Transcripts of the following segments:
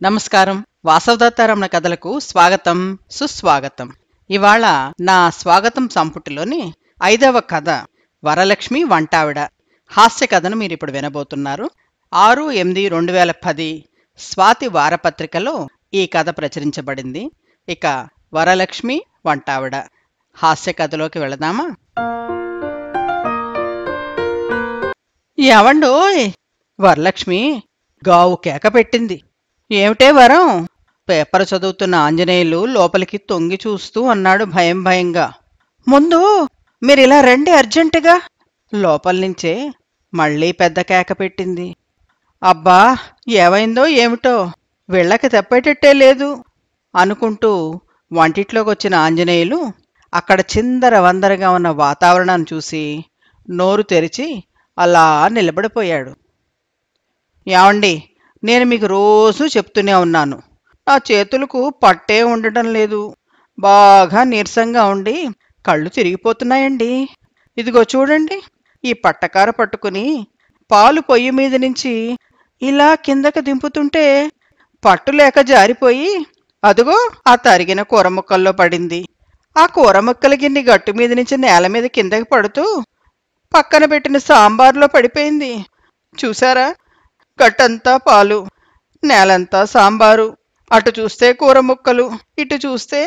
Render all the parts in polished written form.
నమస్కారం. వాసవదత్తారమణ కథలకు స్వాగతం, సుస్వాగతం. ఇవాళ నా స్వాగతం సంపుటిలోని 5వ కథ వరలక్ష్మి వంటావిడ హాస్య కథను మీరిప్పుడు వినబోతున్నారు. 6/8/2010 స్వాతి వారపత్రికలో ఈ కథ ప్రచురించబడింది. ఇక వరలక్ష్మి వంటావిడ హాస్య కథలోకి వెళదామా? ఏవండోయ్, వరలక్ష్మి గావు కేక పెట్టింది. ఏమిటే వరం? పేపర్ చదువుతున్న ఆంజనేయులు లోపలికి తొంగి చూస్తూ అన్నాడు భయం భయంగా. ముందు మీరిలా రండి అర్జెంటుగా. లోపల్నించే మళ్ళీ పెద్ద కేక పెట్టింది. అబ్బా, ఏమైందో ఏమిటో, వీళ్ళకి తప్పేటట్టే లేదు అనుకుంటూ వంటిట్లోకొచ్చిన ఆంజనేయులు అక్కడ చిందర వందరగా ఉన్న వాతావరణాన్ని చూసి నోరు తెరిచి అలా నిలబడిపోయాడు. ఏమండి, నేను మీకు రోజూ చెప్తూనే ఉన్నాను, నా చేతులకు పట్టే ఉండటం లేదు, బాగా నీరసంగా ఉండి కళ్ళు తిరిగిపోతున్నాయండి. ఇదిగో చూడండి, ఈ పట్టకార పట్టుకుని పాలు పొయ్యి మీద నుంచి ఇలా కిందకు దింపుతుంటే పట్టులేక జారిపోయి అదుగో ఆ తరిగిన కూర ముక్కల్లో పడింది. ఆ కూర ముక్కల గిన్నె గట్టు మీద నుంచి నేల మీద కిందకి పడుతూ పక్కన పెట్టిన సాంబార్లో పడిపోయింది. చూసారా, గట్టంతా పాలు, నేలంతా సాంబారు, అటు చూస్తే కూర ముక్కలు, ఇటు చూస్తే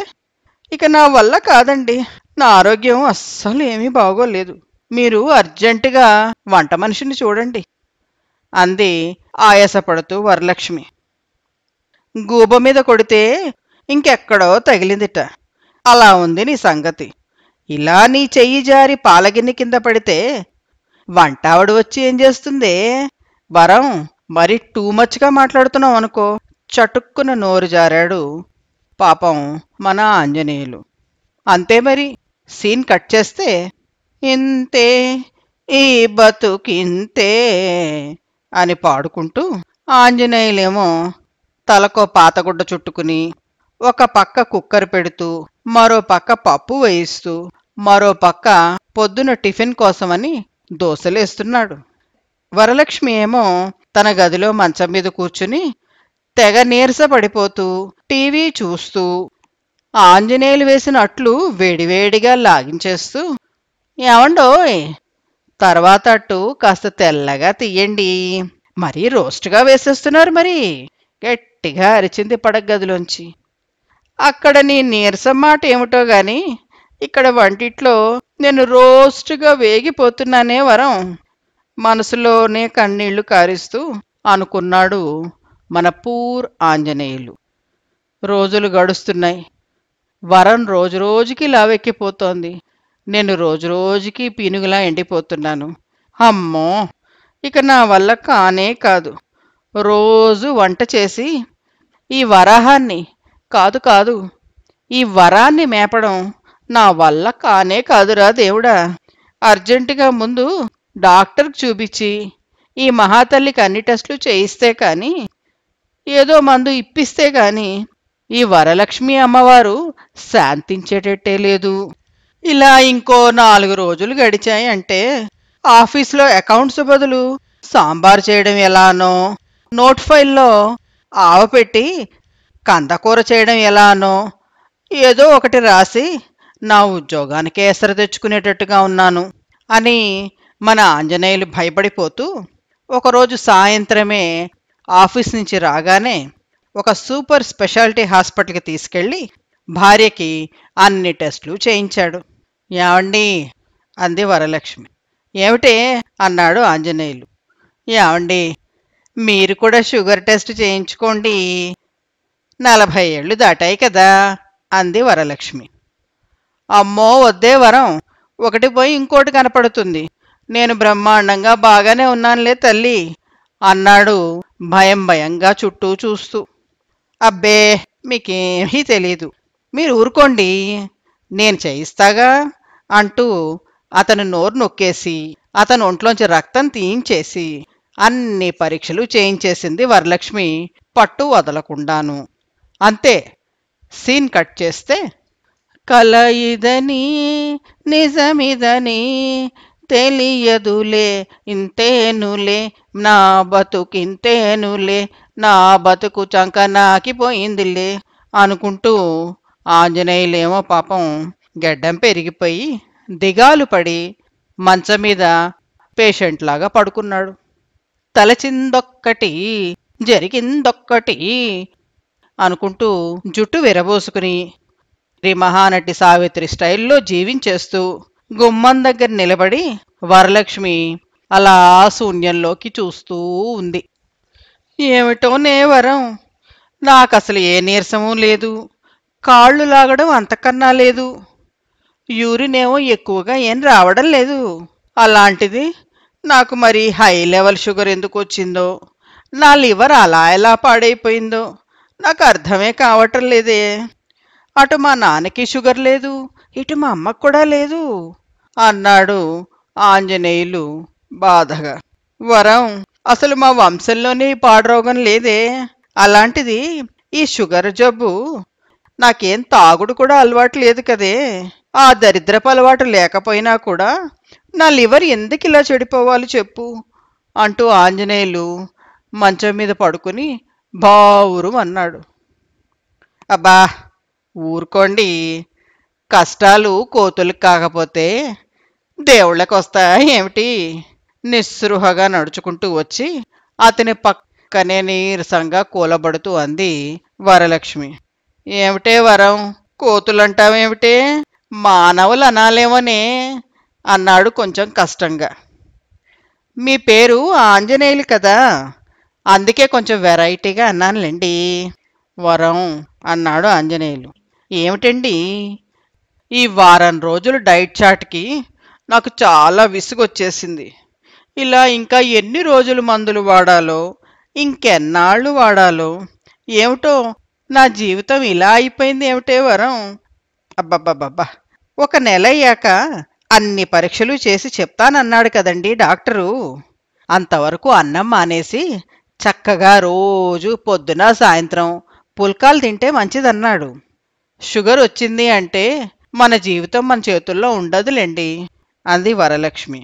ఇక నా వల్ల కాదండి. నా ఆరోగ్యం అస్సలు ఏమీ బాగోలేదు. మీరు అర్జెంటుగా వంట మనిషిని చూడండి అంది ఆయాసపడుతూ వరలక్ష్మి. గూబ మీద కొడితే ఇంకెక్కడో తగిలిందిట. అలా ఉంది నీ సంగతి. ఇలా నీ చెయ్యి జారి పాలగిన్నె కింద పడితే వంటావిడ వచ్చి ఏం చేస్తుందే? వరం, మరి టూ మచ్గా మాట్లాడుతున్నావు అనుకో. చటుక్కున నోరు జారాడు పాపం మన ఆంజనేయులు. అంతే మరి. సీన్ కట్ చేస్తే ఇంతే ఈ బతుకింతే అని పాడుకుంటూ ఆంజనేయులేమో తలకో పాతగుడ్డ చుట్టుకుని ఒక పక్క కుక్కర్ పెడుతూ, మరో పక్క పప్పు వేయిస్తూ, మరో పక్క పొద్దున టిఫిన్ కోసమని దోశలేస్తున్నాడు. వరలక్ష్మి ఏమో తన గదిలో మంచం మీద కూర్చుని తెగ నీరస పడిపోతూ టీవీ చూస్తూ ఆంజనేయులు వేసిన అట్లు వేడివేడిగా లాగించేస్తూ, ఏమండోయ్, తర్వాత అట్టు కాస్త తెల్లగా తీయండి, మరీ రోస్ట్గా వేసేస్తున్నారు మరి, గట్టిగా అరిచింది పడగదిలోంచి. అక్కడ నీ నీరసం మాట ఏమిటో గాని ఇక్కడ వంటిట్లో నేను రోస్ట్గా వేగిపోతున్నానే వరం, మనసులోనే కన్నీళ్లు కారిస్తూ అనుకున్నాడు మన పూర్ ఆంజనేయులు. రోజులు గడుస్తున్నాయి. వరం రోజురోజుకి లావెక్కిపోతోంది. నేను రోజురోజుకి పీనుగులా ఎండిపోతున్నాను. అమ్మో, ఇక నా వల్ల కానే కాదు. రోజు వంట చేసి ఈ వరాహాన్ని కాదు ఈ వరాన్ని మేపడం నా వల్ల కానే కాదురా దేవుడా. అర్జెంటుగా ముందు డాక్టర్కి చూపించి ఈ మహాతల్లికి అన్ని టెస్టులు చేయిస్తే కానీ, ఏదో మందు ఇప్పిస్తే కానీ ఈ వరలక్ష్మి అమ్మవారు శాంతించేటట్టే లేదు. ఇలా ఇంకో 4 రోజులు గడిచాయి అంటే ఆఫీసులో అకౌంట్స్ బదులు సాంబార్ చేయడం ఎలానో, నోట్ ఫైల్లో ఆవపెట్టి కందకూర చేయడం ఎలానో ఏదో ఒకటి రాసి నా ఉద్యోగానికి ఎసరు తెచ్చుకునేటట్టుగా ఉన్నాను అని మన ఆంజనేయులు భయపడిపోతూ ఒకరోజు సాయంత్రమే ఆఫీస్ నుంచి రాగానే ఒక సూపర్ స్పెషాలిటీ హాస్పిటల్కి తీసుకెళ్ళి భార్యకి అన్ని టెస్టులు చేయించాడు. ఏమండి అంది వరలక్ష్మి. ఏమిటే అన్నాడు ఆంజనేయులు. ఏమండి, మీరు కూడా షుగర్ టెస్ట్ చేయించుకోండి, 40 ఏళ్ళు దాటాయి కదా అంది వరలక్ష్మి. అమ్మో వద్దే వరం, ఒకటి పోయి ఇంకోటి కనపడుతుంది, నేను బ్రహ్మాండంగా బాగానే ఉన్నానులే తల్లి అన్నాడు భయం భయంగా చుట్టూ చూస్తూ. అబ్బే, మీకేమీ తెలీదు, మీరు ఊరుకోండి, నేను చేయిస్తాగా అంటూ అతను నోరు నొక్కేసి అతను ఒంట్లోంచి రక్తం తీయించేసి అన్ని పరీక్షలు చేయించేసింది వరలక్ష్మి పట్టు వదలకుండాను. అంతే. సీన్ కట్ చేస్తే కల ఇదని నిజమిదని తెలియదులే, ఇంతేనులే నా బతుకింతేనులే నా బతుకు చంక నాకిపోయిందిలే అనుకుంటూ ఆంజనేయులేమో పాపం గెడ్డం పెరిగిపోయి దిగాలు పడి మంచం మీద పేషెంట్ లాగా పడుకున్నాడు. తలచిందొక్కటి జరిగిందొక్కటి అనుకుంటూ జుట్టు విరబోసుకుని మహానటి సావిత్రి స్టైల్లో జీవించేస్తూ గుమ్మం దగ్గర నిలబడి వరలక్ష్మి అలా శూన్యంలోకి చూస్తూ ఉంది. ఏమిటో నే వరం, నాకసలు ఏ నీరసమూ లేదు, కాళ్ళు లాగడం అంతకన్నా లేదు, యూరినేమో ఎక్కువగా ఏం రావడం లేదు. అలాంటిది నాకు మరి హై లెవెల్ షుగర్ ఎందుకు వచ్చిందో, నా లివర్ అలా ఎలా పాడైపోయిందో నాకు అర్థమే కావటం లేదే. అటు మా నాన్నకి షుగర్ లేదు, ఇటు మా అమ్మకు కూడా లేదు అన్నాడు ఆంజనేయులు బాధగా. వరం, అసలు మా వంశంలోనే ఈ పాడరోగం లేదే. అలాంటిది ఈ షుగర్ జబ్బు నాకేం తాగుడు కూడా అలవాటు లేదు కదే. ఆ దరిద్రపు అలవాటు లేకపోయినా కూడా నా లివర్ ఎందుకు ఇలా చెడిపోవాలి చెప్పు అంటూ ఆంజనేయులు మంచం మీద పడుకుని బావురు అన్నాడు. అబ్బా ఊరుకోండి, కష్టాలు కోతులకు కాకపోతే దేవుళ్ళకి వస్తాయా ఏమిటి? నిస్సృహగా నడుచుకుంటూ వచ్చి అతని పక్కనే నీరసంగా కూలబడుతూ అంది వరలక్ష్మి. ఏమిటే వరం, కోతులంటావేమిటే, మానవులు అనాలేమోనే అన్నాడు కొంచెం కష్టంగా. మీ పేరు ఆంజనేయులు కదా, అందుకే కొంచెం వెరైటీగా అన్నానులేండి వరం అన్నాడు ఆంజనేయులు. ఏమిటండి, ఈ వారం రోజులు డైట్ చాట్కి నాకు చాలా విసుగొచ్చేసింది. ఇలా ఇంకా ఎన్ని రోజులు మందులు వాడాలో, ఇంకెన్నాళ్ళు వాడాలో ఏమిటో, నా జీవితం ఇలా అయిపోయింది ఏమిటే వరం. అబ్బబ్బబ్బబ్బా, ఒక నెల అయ్యాక అన్ని పరీక్షలు చేసి చెప్తానన్నాడు కదండి డాక్టరు. అంతవరకు అన్నం మానేసి చక్కగా రోజు పొద్దున సాయంత్రం పుల్కాలు తింటే మంచిదన్నాడు. షుగర్ వచ్చింది అంటే మన జీవితం మన చేతుల్లో ఉండదులేండి అంది వరలక్ష్మి.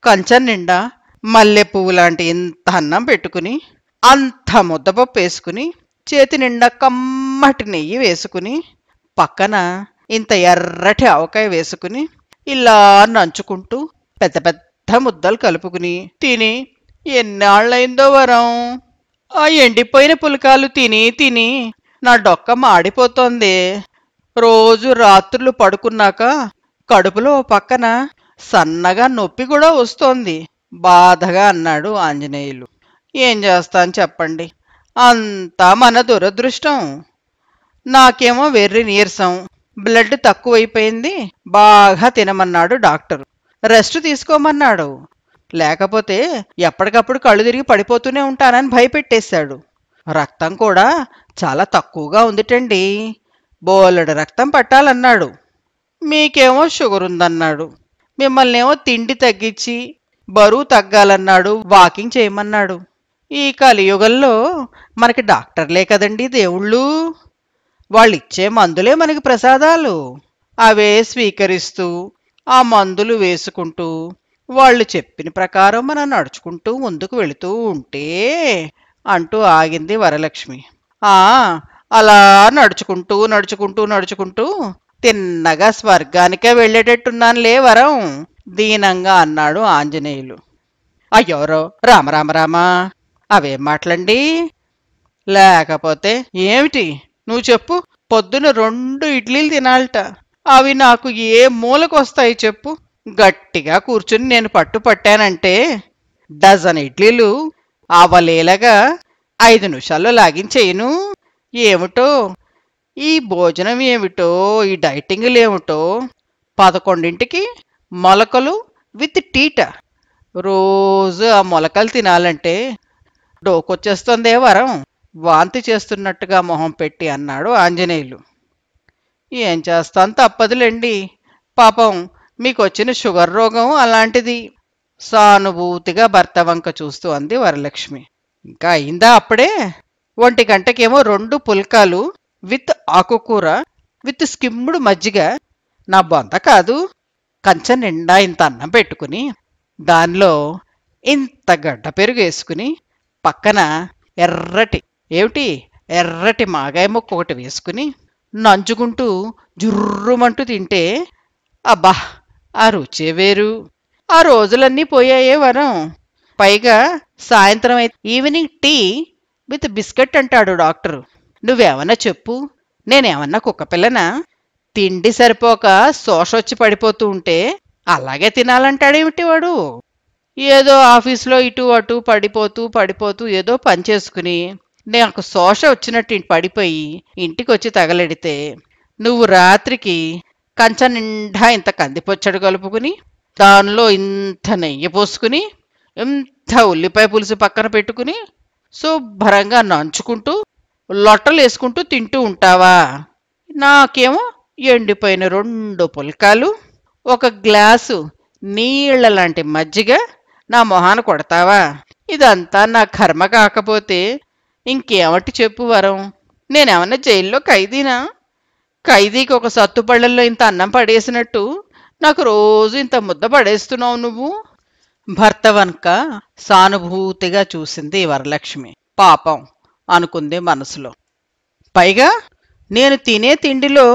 కంచం నిండా మల్లె పువ్వు లాంటి ఇంత అన్నం పెట్టుకుని, అంత ముద్దపప్పు వేసుకుని, చేతి నిండా కమ్మటి నెయ్యి వేసుకుని, పక్కన ఇంత ఎర్రటి ఆవకాయ వేసుకుని ఇలా నంచుకుంటూ పెద్ద పెద్ద ముద్దలు కలుపుకుని తిని ఎన్నాళ్ళైందో వరం. ఆ ఎండిపోయిన పులకాలు తిని తిని నా డొక్క మాడిపోతోంది. రోజు రాత్రులు పడుకున్నాక కడుపులో పక్కన సన్నగా నొప్పి కూడా వస్తోంది బాధగా అన్నాడు ఆంజనేయులు. ఏం చేస్తాను చెప్పండి, అంతా మన దురదృష్టం. నాకేమో వెర్రి నీరసం, బ్లడ్ తక్కువైపోయింది, బాగా తినమన్నాడు డాక్టరు, రెస్ట్ తీసుకోమన్నాడు. లేకపోతే ఎప్పటికప్పుడు కళ్ళు తిరిగి పడిపోతూనే ఉంటానని భయపెట్టేశాడు. రక్తం కూడా చాలా తక్కువగా ఉందిటండి, బోలెడు రక్తం పట్టాలన్నాడు. మీకేమో షుగర్ ఉందన్నాడు, మిమ్మల్నేమో తిండి తగ్గించి బరువు తగ్గాలన్నాడు, వాకింగ్ చేయమన్నాడు. ఈ కలియుగంలో మనకి డాక్టర్లే కదండి దేవుళ్ళు, వాళ్ళిచ్చే మందులే మనకి ప్రసాదాలు. అవే స్వీకరిస్తూ ఆ మందులు వేసుకుంటూ వాళ్ళు చెప్పిన ప్రకారం మనం నడుచుకుంటూ ముందుకు వెళుతూ ఉంటే అంటూ ఆగింది వరలక్ష్మి. అలా నడుచుకుంటూ నడుచుకుంటూ నడుచుకుంటూ తిన్నగా స్వర్గానికే వెళ్ళేటట్టున్నానులే వరం దీనంగా అన్నాడు ఆంజనేయులు. అయ్యోరో రామరామరామా, అవేం మాటలండి. లేకపోతే ఏమిటి నువ్వు చెప్పు, పొద్దున 2 ఇడ్లీలు తినాలట, అవి నాకు ఏ మూలకొస్తాయి చెప్పు. గట్టిగా కూర్చుని నేను పట్టానంటే డజన్ ఇడ్లీలు అవలేలగా 5 నిమిషాల్లో లాగించేయను. ఏమిటో ఈ భోజనం ఏమిటో, ఈ డైటింగులేమిటో, 11ంటికి మొలకలు విత్ టీట. రోజు ఆ మొలకలు తినాలంటే డోకొచ్చేస్తుందే వరం, వాంతి చేస్తున్నట్టుగా మొహం పెట్టి అన్నాడు ఆంజనేయులు. ఏం చేస్తాను, తప్పదులేండి, పాపం మీకొచ్చిన షుగర్ రోగం అలాంటిది సానుభూతిగా భర్త వంక చూస్తూ అంది వరలక్ష్మి. ఇంకా అయిందా అప్పుడే? 1 గంటకేమో 2 పుల్కాలు విత్ ఆకుకూర విత్ స్కిమ్ముడు మజ్జిగ. నా బొంద కాదు, కంచం నిండా ఇంత అన్నం పెట్టుకుని దానిలో ఇంత గడ్డ పెరుగు వేసుకుని పక్కన ఎర్రటి ఏమిటి ఎర్రటి మాగాయ ముక్క ఒకటి వేసుకుని నంచుకుంటూ జుర్రుమంటూ తింటే అబ్బా ఆ రుచే వేరు. ఆ రోజులన్నీ పోయాయే వరం. పైగా సాయంత్రం అయితే ఈవినింగ్ టీ విత్ బిస్కెట్ అంటాడు డాక్టరు. నువ్వేమన్నా చెప్పు, నేనేమన్నా కుక్కపిల్లనా? తిండి సరిపోక శోషొచ్చి పడిపోతూ ఉంటే అలాగే తినాలంటాడేమిటి వాడు? ఏదో ఆఫీసులో ఇటు అటు పడిపోతూ పడిపోతూ ఏదో పని చేసుకుని నాకు శోష వచ్చినట్టు పడిపోయి ఇంటికొచ్చి తగలెడితే నువ్వు రాత్రికి కంచం నిండా ఇంత కందిపొచ్చడి కలుపుకుని దానిలో ఇంత నెయ్యి పోసుకుని ఇంత ఉల్లిపాయ పులుసు పక్కన పెట్టుకుని శుభ్రంగా నంచుకుంటూ లొట్టలు వేసుకుంటూ తింటూ ఉంటావా? నాకేమో ఎండిపోయిన 2 పుల్కాలు, ఒక గ్లాసు నీళ్ల లాంటి మజ్జిగ నా మొహాన కొడతావా? ఇదంతా నా కర్మ కాకపోతే ఇంకేమటి చెప్పు వరం. నేనేమన్నా జైల్లో ఖైదీనా? ఖైదీకి ఒక సత్తుపళ్ళల్లో ఇంత అన్నం పడేసినట్టు నాకు రోజు ఇంత ముద్ద పడేస్తున్నావు నువ్వు. భర్త వనక సానుభూతిగా చూసింది వరలక్ష్మి. పాపం అనుకుంది మనసులో. పైగా నేను తినే తిండిలో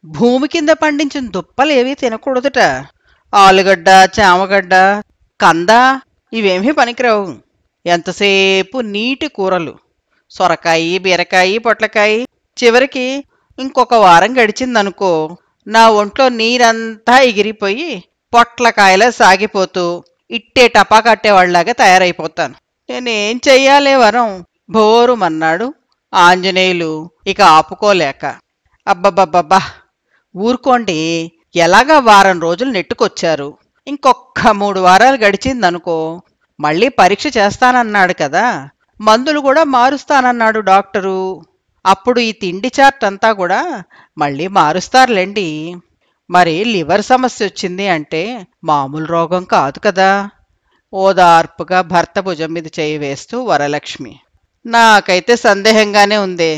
భూమి కింద పండించిన దుప్పలేవీ తినకూడదుట. ఆలుగడ్డ, చామగడ్డ, కంద ఇవేమీ పనికిరావు. ఎంతసేపు నీటి కూరలు, సొరకాయి, బీరకాయి, పొట్లకాయి. చివరికి ఇంకొక వారం గడిచిందనుకో, నా ఒంట్లో నీరంతా ఎగిరిపోయి పొట్లకాయలా సాగిపోతూ ఇట్టే టపా కట్టేవాళ్లాగా తయారైపోతాను. నేనేం చెయ్యాలే వరం? భోరుమన్నాడు ఆంజనేయులు ఇక ఆపుకోలేక. అబ్బబ్బబ్బబ్బా, ఊరుకోండి. ఎలాగా వారం రోజులు నెట్టుకొచ్చారు. ఇంకొక్క 3 వారాలు గడిచిందనుకో మళ్ళీ పరీక్ష చేస్తానన్నాడు కదా, మందులు కూడా మారుస్తానన్నాడు డాక్టరు. అప్పుడు ఈ తిండి చార్ట్ అంతా కూడా మళ్ళీ మారుస్తారులేండి. మరి లివర్ సమస్య వచ్చింది అంటే మామూలు రోగం కాదు కదా. ఓదార్పుగా భర్త భుజం మీద చేయి వేస్తూ వరలక్ష్మి. నాకైతే సందేహంగానే ఉందే.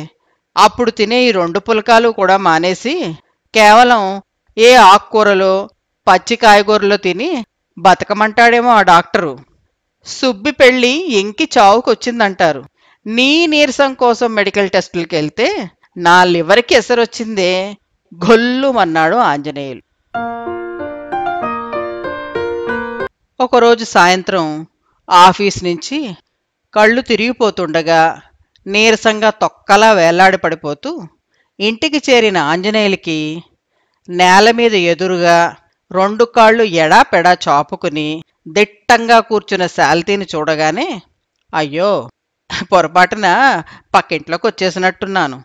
అప్పుడు తినే ఈ 2 పుల్కాలు కూడా మానేసి కేవలం ఏ ఆకుకూరలో పచ్చి కాయగూరలో తిని బతకమంటాడేమో ఆ డాక్టరు. సుబ్బి పెళ్ళి ఎంకి చావుకొచ్చిందంటారు. నీ నీరసం కోసం మెడికల్ టెస్టులకి వెళ్తే నా లివర్కి ఎసరొచ్చిందే. గొల్లుమన్నాడు ఆంజనేయులు. ఒకరోజు సాయంత్రం ఆఫీస్ నుంచి కళ్ళు తిరిగిపోతుండగా నీరసంగా తొక్కలా వేలాడి పడిపోతూ ఇంటికి చేరిన ఆంజనేయులకి నేలమీద ఎదురుగా 2 కాళ్ళు ఎడాపెడా చాపుకుని దిట్టంగా కూర్చున్న శాల్తీని చూడగానే అయ్యో, పొరపాటున పక్కింట్లోకి వచ్చేసినట్టున్నాను.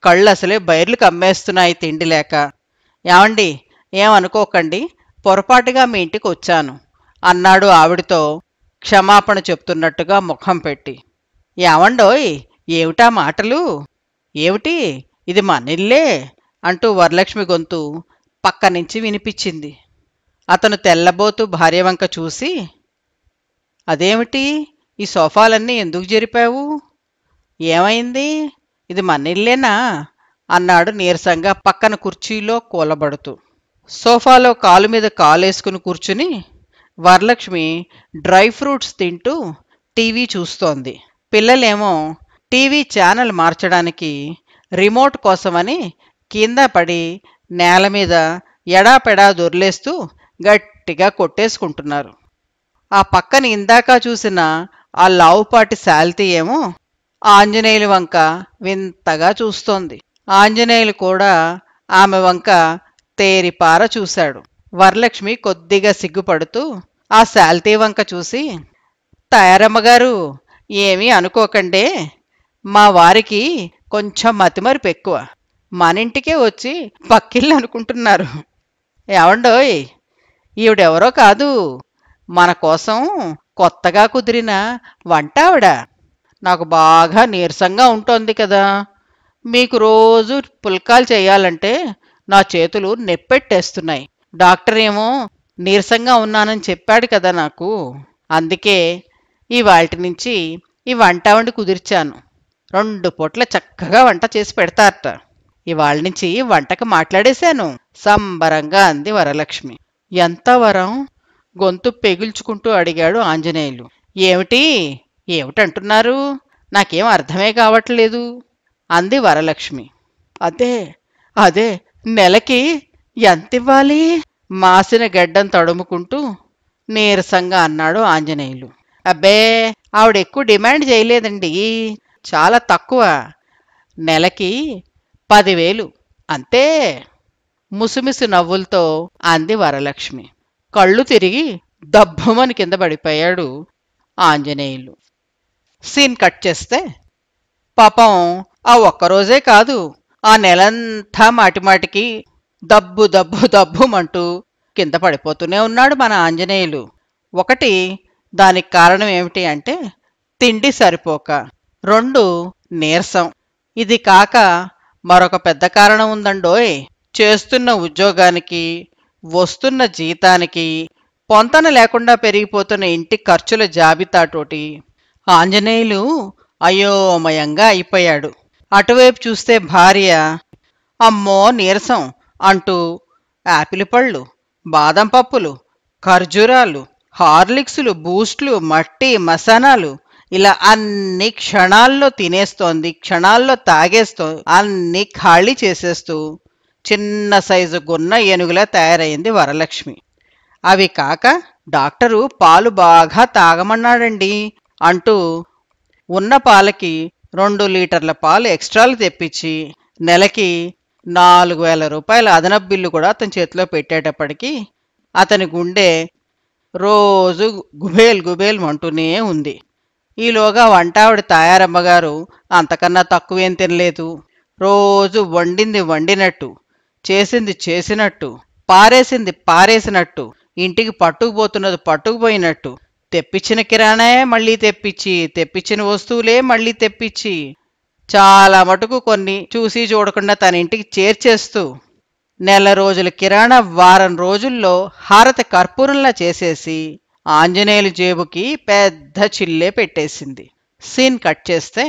కళ్ళు అసలే బైర్లు కమ్మేస్తున్నాయి తిండి లేక. ఏమండి, ఏమనుకోకండి, పొరపాటుగా మీ ఇంటికి వచ్చాను అన్నాడు ఆవిడతో క్షమాపణ చెప్తున్నట్టుగా ముఖం పెట్టి. ఏమండోయ్, ఏమిటా మాటలు? ఏమిటి, ఇది మనిల్లే అంటూ వరలక్ష్మి గొంతు పక్క నుంచి వినిపించింది. అతను తెల్లబోతూ భార్య వంక చూసి, అదేమిటి, ఈ సోఫాలన్నీ ఎందుకు జరిపావు? ఏమైంది? ఇది మనిల్లేనా అన్నాడు నీరసంగా పక్కన కుర్చీలో కూలబడుతూ. సోఫాలో కాలు మీద కాలేసుకుని కూర్చుని వరలక్ష్మి డ్రై ఫ్రూట్స్ తింటూ టీవీ చూస్తోంది. పిల్లలేమో టీవీ ఛానల్ మార్చడానికి రిమోట్ కోసమని కింద పడి నేల మీద ఎడాపెడా దొర్లేస్తూ గట్టిగా కొట్టేసుకుంటున్నారు. ఆ పక్కన ఇందాక చూసిన ఆ లావుపాటి శాల్తీ ఏమో ఆంజనేయుల వంక వింతగా చూస్తోంది. ఆంజనేయులు కూడా ఆమె వంక తేరిపార చూశాడు. వరలక్ష్మి కొద్దిగా సిగ్గుపడుతూ ఆ శాల్తీ వంక చూసి, తయారమ్మగారు, ఏమీ అనుకోకండే, మా వారికి కొంచెం మతిమరుపు ఎక్కువ. మనింటికే వచ్చి పక్కిళ్ళు అనుకుంటున్నారు. ఏవండోయ్, ఈవిడెవరో కాదు, మన కోసం కొత్తగా కుదిరిన వంట ఆవిడ. నాకు బాగా నీరసంగా ఉంటోంది కదా, మీకు రోజు పుల్కాలు చేయాలంటే నా చేతులు నెప్పెట్టేస్తున్నాయి. డాక్టర్ ఏమో నీరసంగా ఉన్నానని చెప్పాడు కదా నాకు. అందుకే ఇవాల్టి నుంచి ఈ వంట వండి కుదిర్చాను. 2 పూట్ల చక్కగా వంట చేసి పెడతారట. ఇవాళ నుంచి వంటకు మాట్లాడేశాను సంబరంగా అంది వరలక్ష్మి. ఎంత వరం? గొంతు పెగిల్చుకుంటూ అడిగాడు ఆంజనేయులు. ఏమిటి, ఏమిటంటున్నారు? నాకేం అర్థమే కావట్లేదు అంది వరలక్ష్మి. అదే అదే నెలకి ఎంతివ్వాలి? మాసిన గెడ్డం తడుముకుంటూ నీరసంగా అన్నాడు ఆంజనేయులు. అబ్బే, ఆవిడెక్కువ డిమాండ్ చేయలేదండి, చాలా తక్కువ. నెలకి 10,000 అంతే ముసిముసి నవ్వులతో అంది వరలక్ష్మి. కళ్ళు తిరిగి దబ్బుమని కింద పడిపోయాడు ఆంజనేయులు. సీన్ కట్ చేస్తే పాపం ఆ ఒక్కరోజే కాదు, ఆ నెలంతా మాటిమాటికి దబ్బు దబ్బు దబ్బుమంటూ కింద పడిపోతూనే ఉన్నాడు మన ఆంజనేయులు. ఒకటి, దానికి కారణం ఏమిటి అంటే తిండి సరిపోక, 2 నీరసం. ఇది కాక మరొక పెద్ద కారణం ఉందండోయ్. చేస్తున్న ఉద్యోగానికి వస్తున్న జీతానికి పొంతన లేకుండా పెరిగిపోతున్న ఇంటి ఖర్చుల జాబితాతోటి ఆంజనేయులు అయోమయంగా అయిపోయాడు. అటువైపు చూస్తే భార్య అమ్మో నీరసం అంటూ యాపిల్ పళ్ళు, బాదం పప్పులు, ఖర్జూరాలు, హార్లిక్సులు, బూస్ట్లు, మట్టి మసానాలు ఇలా అన్ని క్షణాల్లో తినేస్తోంది, క్షణాల్లో తాగేస్తోంది, అన్ని ఖాళీ చేసేస్తూ చిన్న సైజు గున్న ఏనుగులా తయారైంది వరలక్ష్మి. అవి కాక డాక్టరు పాలు బాగా తాగమన్నాడండి అంటూ ఉన్న పాలకి 2 లీటర్ల పాలు ఎక్స్ట్రాలు తెప్పించి నెలకి 4,000 రూపాయల అదనపు బిల్లు కూడా అతని చేతిలో పెట్టేటప్పటికి అతని గుండె రోజు గుబేల్ గుబేల్ అంటూనే ఉంది. ఈలోగా వంటావిడ తాయారమ్మగారు అంతకన్నా తక్కువేం తినలేదు. రోజు వండింది వండినట్టు, చేసింది చేసినట్టు, పారేసింది పారేసినట్టు, ఇంటికి పట్టుకుపోతున్నది పట్టుకుపోయినట్టు, తెప్పించిన కిరాణే మళ్ళీ తెప్పించి, తెప్పించిన వస్తువులే మళ్ళీ తెప్పించి, చాలా మటుకు కొన్ని చూసి చూడకుండా తన ఇంటికి చేర్చేస్తూ నెల రోజుల కిరాణా వారం రోజుల్లో హారత కర్పూరంలా చేసేసి ఆంజనేయులు జేబుకి పెద్ద చిల్లే పెట్టేసింది. సీన్ కట్ చేస్తే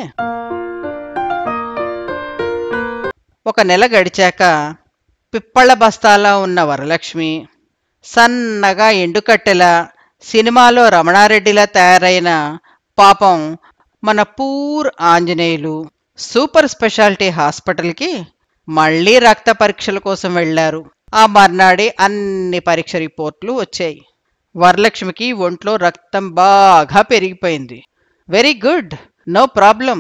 ఒక నెల గడిచాక పిప్పళ్ళ బస్తాలా ఉన్న వరలక్ష్మి సన్నగా ఎండుకట్టెలా సినిమాలో రమణారెడ్డిలా తయారైన పాపం మన పూర్ ఆంజనేయులు సూపర్ స్పెషాలిటీ హాస్పిటల్కి మళ్లీ రక్త పరీక్షల కోసం వెళ్లారు. ఆ మర్నాడే అన్ని పరీక్ష రిపోర్ట్లు వచ్చాయి. వరలక్ష్మికి ఒంట్లో రక్తం బాగా పెరిగిపోయింది. వెరీ గుడ్, నో ప్రాబ్లం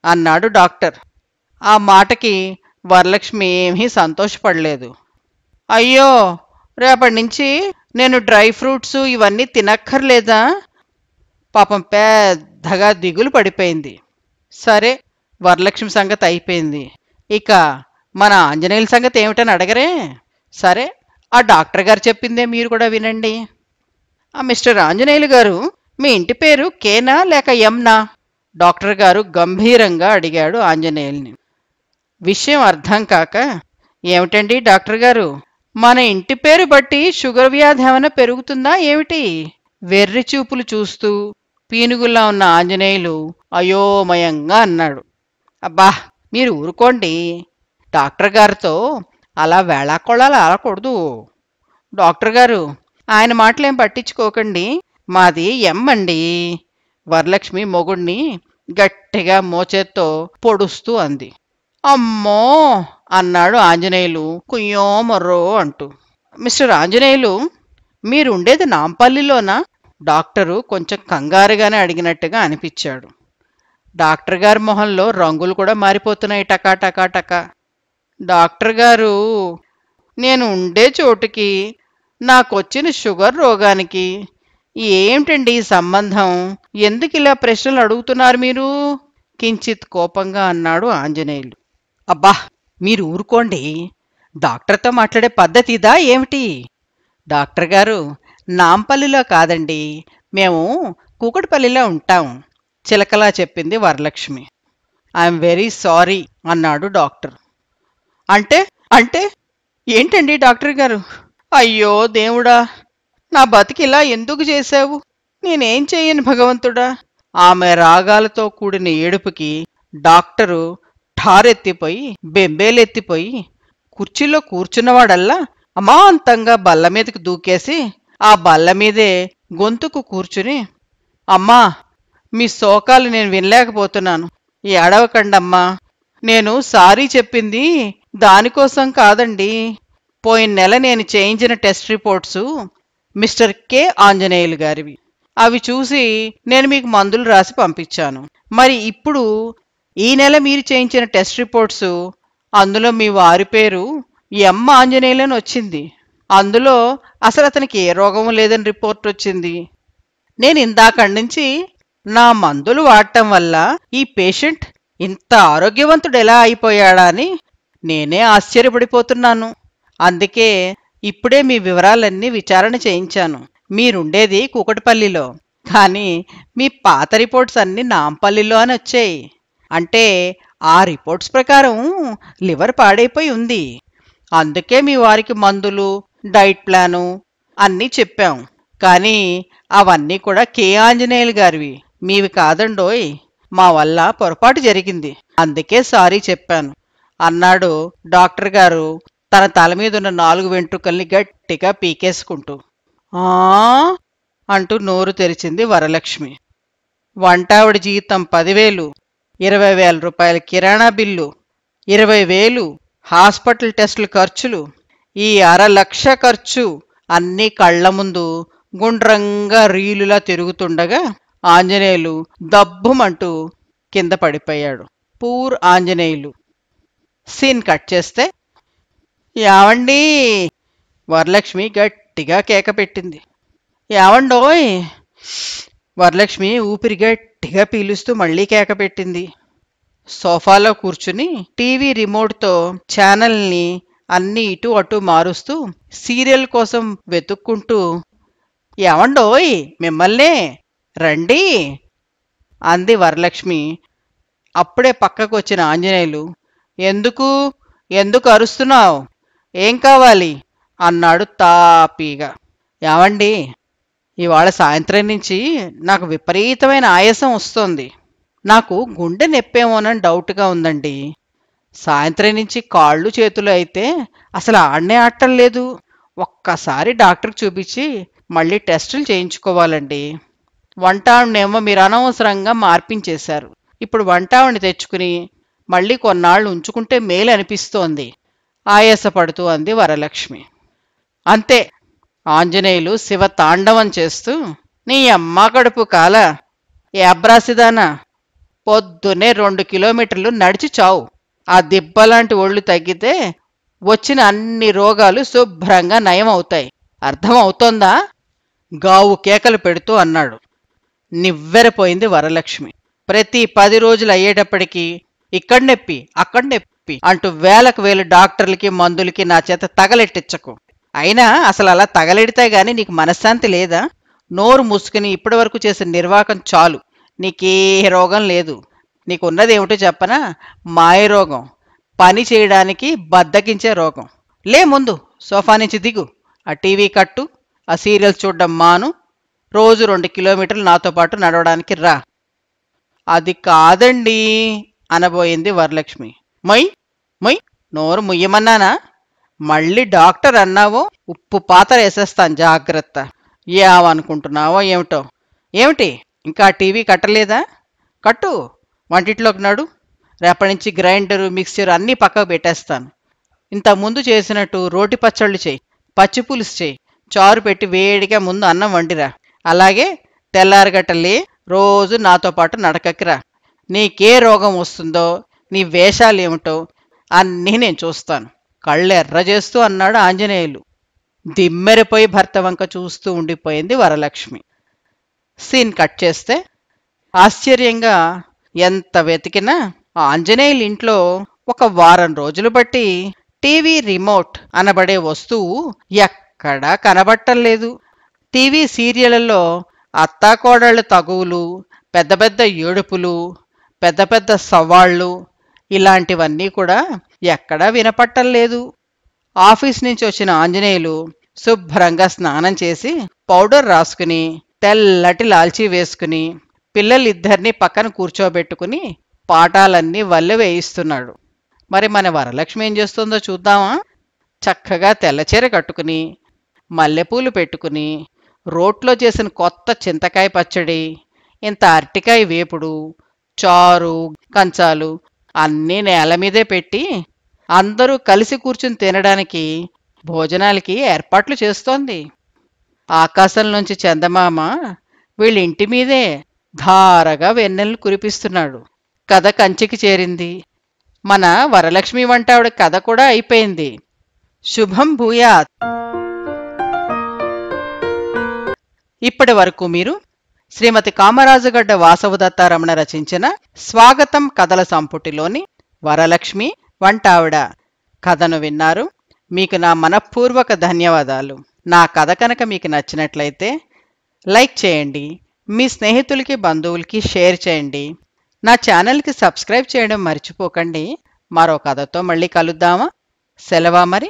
అన్నాడు డాక్టర్. ఆ మాటకి వరలక్ష్మి ఏమీ సంతోషపడలేదు. అయ్యో, రేపటి నుంచి నేను డ్రై ఫ్రూట్స్ ఇవన్నీ తినక్కర్లేదా? పాపం పెద్దగా దిగులు పడిపోయింది. సరే, వరలక్ష్మి సంగతి అయిపోయింది. ఇక మన ఆంజనేయుల సంగతి ఏమిటని అడగరే? సరే, ఆ డాక్టర్ గారు చెప్పిందే మీరు కూడా వినండి. మిస్టర్ ఆంజనేయులు గారు, మీ ఇంటి పేరు కేనా లేక ఎంనా? డాక్టర్ గారు గంభీరంగా అడిగాడు ఆంజనేయుల్ని. విషయం అర్థం కాక, ఏమిటండి డాక్టర్ గారు, మన ఇంటి పేరు బట్టి షుగర్ వ్యాధి ఏమైనా పెరుగుతుందా ఏమిటి? వెర్రి చూపులు చూస్తూ పీనుగుల్లా ఉన్న ఆంజనేయులు అయోమయంగా అన్నాడు. అబ్బా, మీరు ఊరుకోండి. డాక్టర్ గారితో అలా వేళాకోళాలు ఆడకూడదు. డాక్టర్ గారు, ఆయన మాటలేం పట్టించుకోకండి. మాది ఎమ్మండి. వరలక్ష్మి మొగుణ్ణి గట్టిగా మోచేత్తో పొడుస్తూ అంది. అమ్మో అన్నాడు ఆంజనేయులు కుయ్యో మొర్రో అంటూ. మిస్టర్ ఆంజనేయులు, మీరుండేది నాంపల్లిలోనా? డాక్టరు కొంచెం కంగారుగానే అడిగినట్టుగా అనిపించాడు. డాక్టర్ గారి మొహంలో రంగులు కూడా మారిపోతున్నాయి టకా టకా టకా. డాక్టర్ గారు, నేను ఉండే చోటుకి నాకొచ్చిన షుగర్ రోగానికి ఏమిటండి ఈ సంబంధం? ఎందుకు ఇలా ప్రశ్నలు అడుగుతున్నారు మీరు? కించిత్ కోపంగా అన్నాడు ఆంజనేయులు. అబ్బా, మీరు ఊరుకోండి. డాక్టర్తో మాట్లాడే పద్ధతి ఇదా ఏమిటి? డాక్టర్ గారు, నాంపల్లిలో కాదండి, మేము కూకట్పల్లిలో ఉంటాం చిలకలా చెప్పింది వరలక్ష్మి. ఐఎమ్ వెరీ సారీ అన్నాడు డాక్టర్. అంటే అంటే ఏంటండి డాక్టర్ గారు? అయ్యో దేవుడా, నా బతికిలా ఎందుకు చేశావు? నేనేం చెయ్యను భగవంతుడా. ఆమె రాగాలతో కూడిన ఏడుపుకి డాక్టరు ఠారెత్తిపోయి బెంబేలెత్తిపోయి కుర్చీలో కూర్చున్నవాడల్లా అమాంతంగా బల్ల మీదకి దూకేసి ఆ బల్ల మీదే గొంతుకు కూర్చుని, అమ్మా, మీ శోకాలు నేను వినలేకపోతున్నాను. ఏడవకండమ్మా. నేను సారీ చెప్పింది దానికోసం కాదండి. పోయిన నెల నేను చేయించిన test reports mister K Anjaneyulu గారివి. అవి చూసి నేను మీకు మందులు రాసి పంపించాను. మరి ఇప్పుడు ఈ నెల మీరు చేయించిన టెస్ట్ రిపోర్ట్సు, అందులో మీ వారి పేరు ఎం ఆంజనేయులని వచ్చింది. అందులో అసలు అతనికి ఏ రోగము లేదని రిపోర్ట్ వచ్చింది. నేను ఇందాకడి నుంచి నా మందులు వాడటం వల్ల ఈ పేషెంట్ ఇంత ఆరోగ్యవంతుడు ఎలా అయిపోయాడా అని నేనే ఆశ్చర్యపడిపోతున్నాను. అందుకే ఇప్పుడే మీ వివరాలన్నీ విచారణ చేయించాను. మీరుండేది కూకటిపల్లిలో, కానీ మీ పాత రిపోర్ట్స్ అన్నీ నాంపల్లిలో అని వచ్చాయి. అంటే ఆ రిపోర్ట్స్ ప్రకారం లివర్ పాడైపోయి ఉంది. అందుకే మీ వారికి మందులు, డైట్ ప్లాను అన్నీ చెప్పాం. కానీ అవన్నీ కూడా కే ఆంజనేయులు గారివి, మీవి కాదండోయ్. మా వల్ల పొరపాటు జరిగింది, అందుకే సారీ చెప్పాను అన్నాడు డాక్టర్ గారు తన తల మీదున్న 4 వెంట్రుకల్ని గట్టిగా పీకేసుకుంటూ. ఆ అంటూ నోరు తెరిచింది వరలక్ష్మి. వంటావిడ జీతం 10,000, 20,000 రూపాయల కిరాణా బిల్లు, 20,000 హాస్పిటల్ టెస్టుల ఖర్చులు, ఈ 1,00,000 ఖర్చు అన్నీ కళ్ల ముందు గుండ్రంగా రీలులా తిరుగుతుండగా ఆంజనేయులు దబ్బుమంటూ కింద పడిపోయాడు. పూర్ ఆంజనేయులు. సీన్ కట్ చేస్తే, యావండి వరలక్ష్మి గట్టిగా కేక పెట్టింది. యావండోయ్. వరలక్ష్మి ఊపిరి గట్టిగా పీలుస్తూ మళ్లీ కేక పెట్టింది. సోఫాలో కూర్చుని టీవీ రిమోట్తో ఛానల్ని అన్నీ ఇటు అటు మారుస్తూ సీరియల్ కోసం వెతుక్కుంటూ, ఏవండోయ్ మిమ్మల్నే, రండి అంది వరలక్ష్మి. అప్పుడే పక్కకు వచ్చిన ఆంజనేయులు, ఎందుకు ఎందుకు అరుస్తున్నావు, ఏం కావాలి అన్నాడు తాపీగా. ఏవండి, ఇవాళ సాయంత్రం నుంచి నాకు విపరీతమైన ఆయాసం వస్తోంది. నాకు గుండె నొప్పేమోనని డౌట్గా ఉందండి. సాయంత్రం నుంచి కాళ్ళు చేతులు అయితే అసలు ఆడనే ఆడటం లేదు. ఒక్కసారి డాక్టర్కి చూపించి మళ్ళీ టెస్టులు చేయించుకోవాలండి. వంటావిడనేమో మీరు అనవసరంగా మార్పించేశారు. ఇప్పుడు వంటావిడిని తెచ్చుకుని మళ్ళీ కొన్నాళ్ళు ఉంచుకుంటే మేలు అనిపిస్తోంది ఆయాసపడుతూ అంది వరలక్ష్మి. అంతే. ఆంజనేయులు శివ తాండవం చేస్తూ, నీ అమ్మ కడుపు కాల ఏబ్రాసిదానా, పొద్దున్నే 2 కిలోమీటర్లు నడిచి చావు. ఆ దిబ్బలాంటి ఒళ్ళు తగ్గితే వచ్చిన అన్ని రోగాలు శుభ్రంగా నయం అవుతాయి. అర్థం అవుతోందా? గావు కేకలు పెడుతూ అన్నాడు. నివ్వెరపోయింది వరలక్ష్మి. ప్రతి 10 రోజులు అయ్యేటప్పటికీ ఇక్కడ నొప్పి అక్కడ నొప్పి అంటూ వేలకు వేలు డాక్టర్లకి మందులకి నా చేత తగలెట్టించకు. అయినా అసలు అలా తగలెడితే గాని నీకు మనశ్శాంతి లేదా? నోరు మూసుకుని ఇప్పటి వరకు చేసిన నిర్వాకం చాలు. నీకే రోగం లేదు. నీకున్నదేమిటో చెప్పనా? మాయ రోగం, పని చేయడానికి బద్దకించే రోగం. లే, ముందు సోఫా నుంచి దిగు, ఆ టీవీ కట్టు, ఆ సీరియల్స్ చూడ్డం మాను, రోజు 2 కిలోమీటర్లు నాతో పాటు నడవడానికి రా. అది కాదండి అనబోయింది వరలక్ష్మి. మొయ్ మొయ్, నోరు ముయ్యమన్నానా? మళ్ళీ డాక్టర్ అన్నావో ఉప్పు పాత్ర వేసేస్తాను, జాగ్రత్త. ఏమనుకుంటున్నావో ఏమిటో. ఏమిటి, ఇంకా టీవీ కట్టలేదా? కట్టు, వంటిట్లోకి నడు. రేపటి నుంచి గ్రైండరు మిక్సర్ అన్నీ పక్కకు పెట్టేస్తాను. ఇంతకుముందు చేసినట్టు రోటి పచ్చళ్ళు చేయి, పచ్చి పులుసు చేయి, చారు పెట్టి వేడిగా ముందు అన్నం వండిరా. అలాగే తెల్లారగట్టలే రోజు నాతో పాటు నడకకిరా. నీకే రోగం వస్తుందో, నీ వేషాలేమిటో అన్నీ నేను చూస్తాను. కళ్ళు ఎర్ర చేస్తూ అన్నాడు ఆంజనేయులు. దిమ్మెరిపోయి భర్త వంక చూస్తూ ఉండిపోయింది వరలక్ష్మి. సీన్ కట్ చేస్తే, ఆశ్చర్యంగా ఎంత వెతికినా ఆంజనేయులు ఇంట్లో ఒక వారం రోజులు బట్టి టీవీ రిమోట్ అనబడే వస్తువు ఎక్కడా కనబట్టం లేదు. టీవీ సీరియళ్లలో అత్తాకోడళ్ళ తగువులు, పెద్ద పెద్ద ఏడుపులు, పెద్ద పెద్ద సవాళ్లు ఇలాంటివన్నీ కూడా ఎక్కడా వినపట్టం లేదు. ఆఫీస్ నుంచి వచ్చిన ఆంజనేయులు శుభ్రంగా స్నానం చేసి పౌడర్ రాసుకుని తెల్లటి లాల్చీ వేసుకుని పిల్లలిద్దరినీ పక్కన కూర్చోబెట్టుకుని పాఠాలన్నీ వల్లె వేయిస్తున్నాడు. మరి మన వరలక్ష్మి ఏం చేస్తుందో చూద్దామా? చక్కగా తెల్లచీర కట్టుకుని మల్లెపూలు పెట్టుకుని రోట్లో చేసిన కొత్త చింతకాయ పచ్చడి, ఇంత అరటికాయ వేపుడు, చారు, కంచాలు అన్నీ నేల మీదే పెట్టి అందరూ కలిసి కూర్చుని తినడానికి భోజనాలకి ఏర్పాట్లు చేస్తోంది. ఆకాశంలోంచి చందమామ వీళ్ళింటి మీదే ధారగా వెన్నెల్ని కురిపిస్తున్నాడు. కథ కంచికి చేరింది. మన వరలక్ష్మి వంటావిడ కథ కూడా అయిపోయింది. శుభం భూయాత్. ఇప్పటి వరకు మీరు శ్రీమతి కామరాజుగడ్డ వాసవదత్తారమణ రచించిన స్వాగతం కథల సంపుటిలోని వరలక్ష్మి వంటావిడ కథను విన్నారు. మీకు నా మనఃపూర్వక ధన్యవాదాలు. నా కథ కనుక మీకు నచ్చినట్లయితే లైక్ చేయండి, మీ స్నేహితులకి బంధువులకి షేర్ చేయండి. నా ఛానల్కి సబ్స్క్రైబ్ చేయడం మర్చిపోకండి. మరో కథతో మళ్ళీ కలుద్దామా? సెలవా మరి.